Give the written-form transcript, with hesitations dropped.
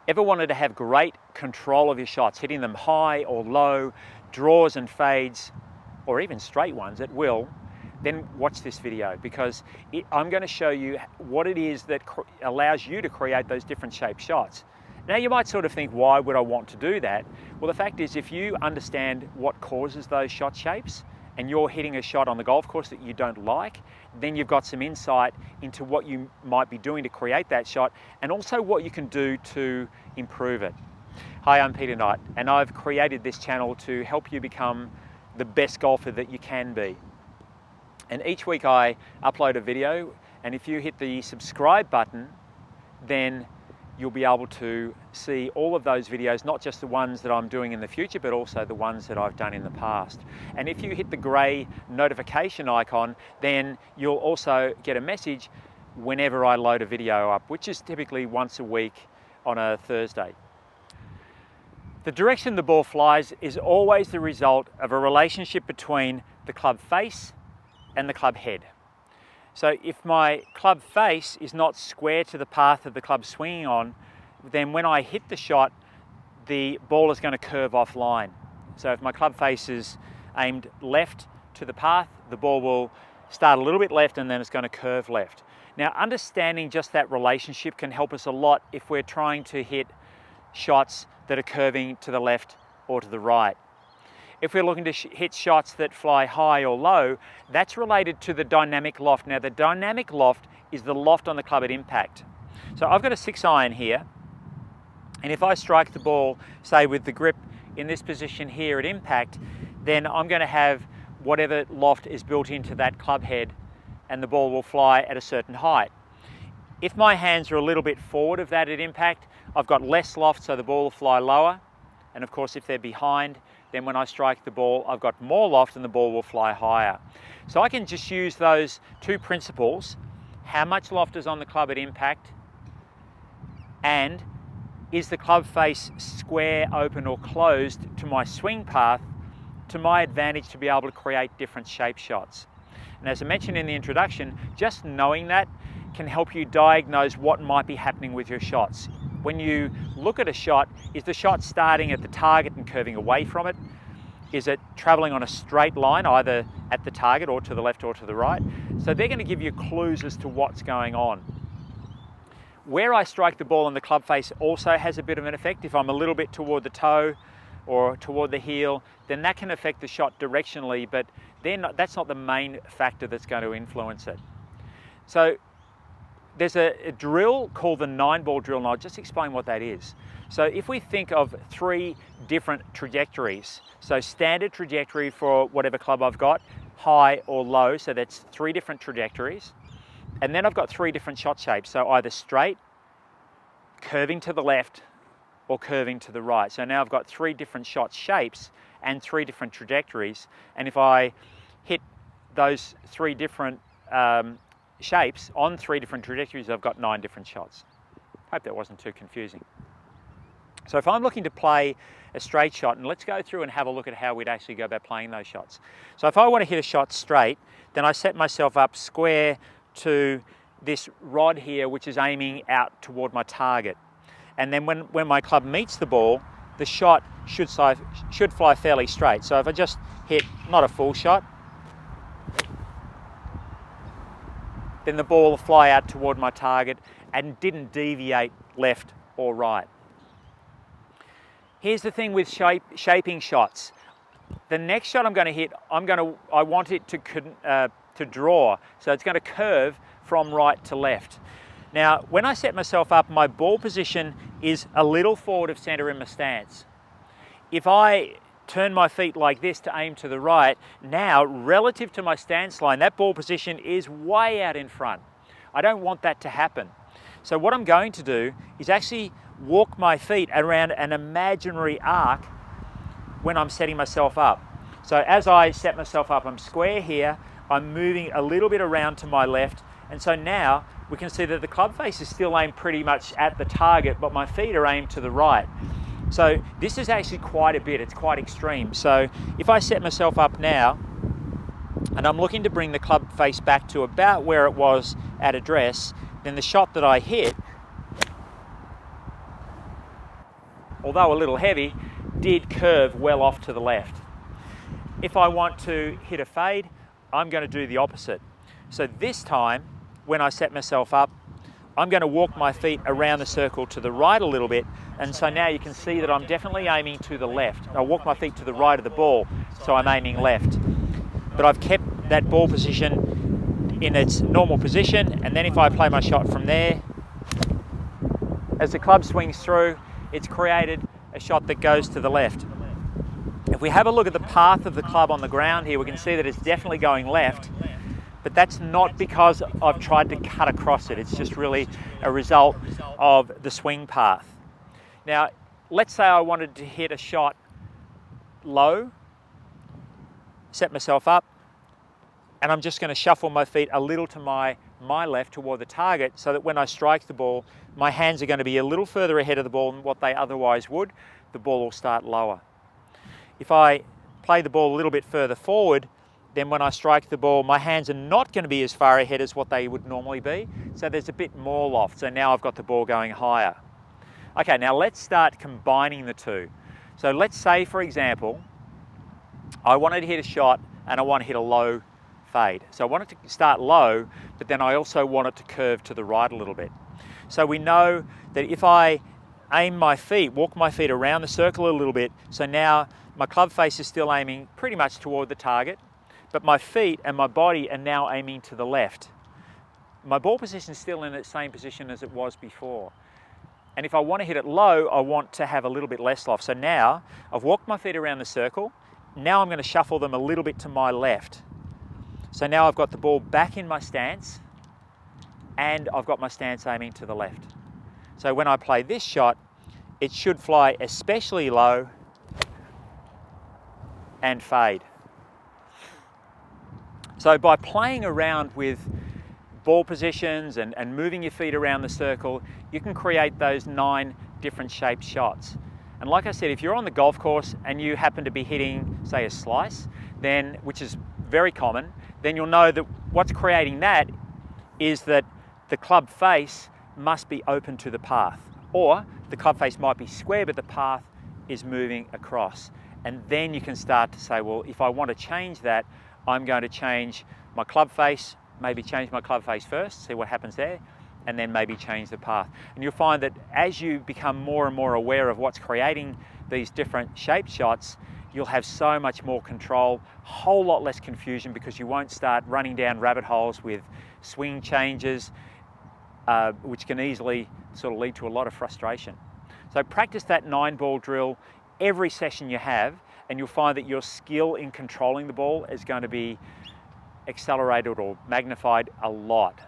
Ever wanted to have great control of your shots, hitting them high or low, draws and fades, or even straight ones at will, then watch this video, because I'm going to show you what it is that allows you to create those different shaped shots. Now you might sort of think, why would I want to do that? Well, the fact is, if you understand what causes those shot shapes, and you're hitting a shot on the golf course that you don't like, then you've got some insight into what you might be doing to create that shot, and also what you can do to improve it. Hi, I'm Peter Knight, and I've created this channel to help you become the best golfer that you can be. And each week I upload a video, and if you hit the subscribe button, then you'll be able to see all of those videos, not just the ones that I'm doing in the future, but also the ones that I've done in the past. And if you hit the grey notification icon, then you'll also get a message whenever I load a video up, which is typically once a week on a Thursday. The direction the ball flies is always the result of a relationship between the club face and the club head. So if my club face is not square to the path of the club swinging on, then when I hit the shot, the ball is going to curve offline. So if my club face is aimed left to the path, the ball will start a little bit left and then it's going to curve left. Now, understanding just that relationship can help us a lot if we're trying to hit shots that are curving to the left or to the right. If we're looking to hit shots that fly high or low, that's related to the dynamic loft. Now, the dynamic loft is the loft on the club at impact. So I've got a 6-iron here, and if I strike the ball, say with the grip in this position here at impact, then I'm going to have whatever loft is built into that club head, and the ball will fly at a certain height. If my hands are a little bit forward of that at impact, I've got less loft, so the ball will fly lower. And of course, if they're behind, then when I strike the ball, I've got more loft and the ball will fly higher. So I can just use those two principles: how much loft is on the club at impact, and is the club face square, open or closed to my swing path, to my advantage to be able to create different shape shots. And as I mentioned in the introduction, just knowing that can help you diagnose what might be happening with your shots. When you look at a shot, is the shot starting at the target and curving away from it? Is it traveling on a straight line, either at the target or to the left or to the right? So they're going to give you clues as to what's going on. Where I strike the ball in the club face also has a bit of an effect. If I'm a little bit toward the toe or toward the heel, then that can affect the shot directionally, but that's not the main factor that's going to influence it. So there's a drill called the 9-ball drill, and I'll just explain what that is. So if we think of 3 different trajectories, so standard trajectory for whatever club I've got, high or low, so that's 3 different trajectories. And then I've got 3 different shot shapes, so either straight, curving to the left, or curving to the right. So now I've got 3 different shot shapes and 3 different trajectories. And if I hit those 3 different shapes on 3 different trajectories, I've got 9 different shots. Hope that wasn't too confusing. So if I'm looking to play a straight shot, and let's go through and have a look at how we'd actually go about playing those shots. So if I want to hit a shot straight, then I set myself up square to this rod here, which is aiming out toward my target. And then when my club meets the ball, the shot should fly fairly straight. So if I just hit, not a full shot, then the ball will fly out toward my target and didn't deviate left or right. Here's the thing with shaping shots. The next shot I'm going to hit, I want it to draw, so it's going to curve from right to left. Now, when I set myself up, my ball position is a little forward of center in my stance. If I turn my feet like this to aim to the right, now relative to my stance line, that ball position is way out in front. I don't want that to happen. So what I'm going to do is actually walk my feet around an imaginary arc when I'm setting myself up. So as I set myself up, I'm square here, I'm moving a little bit around to my left, and so now we can see that the club face is still aimed pretty much at the target, but my feet are aimed to the right. So this is actually quite a bit, it's quite extreme. So if I set myself up now, and I'm looking to bring the club face back to about where it was at address, then the shot that I hit although a little heavy, did curve well off to the left. If I want to hit a fade, I'm going to do the opposite. So this time, when I set myself up, I'm going to walk my feet around the circle to the right a little bit, and so now you can see that I'm definitely aiming to the left. I walk my feet to the right of the ball, so I'm aiming left. But I've kept that ball position in its normal position, and then if I play my shot from there, as the club swings through, it's created a shot that goes to the left. If we have a look at the path of the club on the ground here, we can see that it's definitely going left, but that's not because I've tried to cut across it. It's just really a result of the swing path. Now, let's say I wanted to hit a shot low, set myself up, and I'm just going to shuffle my feet a little to my left toward the target so that when I strike the ball, my hands are going to be a little further ahead of the ball than what they otherwise would. The ball will start lower. If I play the ball a little bit further forward, then when I strike the ball, my hands are not going to be as far ahead as what they would normally be. So there's a bit more loft. So now I've got the ball going higher. Okay, now let's start combining the two. So let's say, for example, I wanted to hit a shot and I want to hit a low fade. So I want it to start low, but then I also want it to curve to the right a little bit. So we know that if I aim my feet, walk my feet around the circle a little bit, so now my club face is still aiming pretty much toward the target, but my feet and my body are now aiming to the left. My ball position is still in the same position as it was before. And if I want to hit it low, I want to have a little bit less loft. So now I've walked my feet around the circle. Now I'm going to shuffle them a little bit to my left. So now I've got the ball back in my stance and I've got my stance aiming to the left. So when I play this shot, it should fly especially low and fade. So by playing around with ball positions and moving your feet around the circle, you can create those 9 different shaped shots. And like I said, if you're on the golf course and you happen to be hitting, say, a slice, then, which is very common, then you'll know that what's creating that is that the club face must be open to the path, or the club face might be square but the path is moving across. And then you can start to say, well, if I want to change that, I'm going to change my club face, maybe change my club face first, see what happens there, and then maybe change the path. And you'll find that as you become more and more aware of what's creating these different shaped shots, you'll have so much more control, whole lot less confusion, because you won't start running down rabbit holes with swing changes, which can easily sort of lead to a lot of frustration. So practice that 9-ball drill every session you have, and you'll find that your skill in controlling the ball is going to be accelerated or magnified a lot.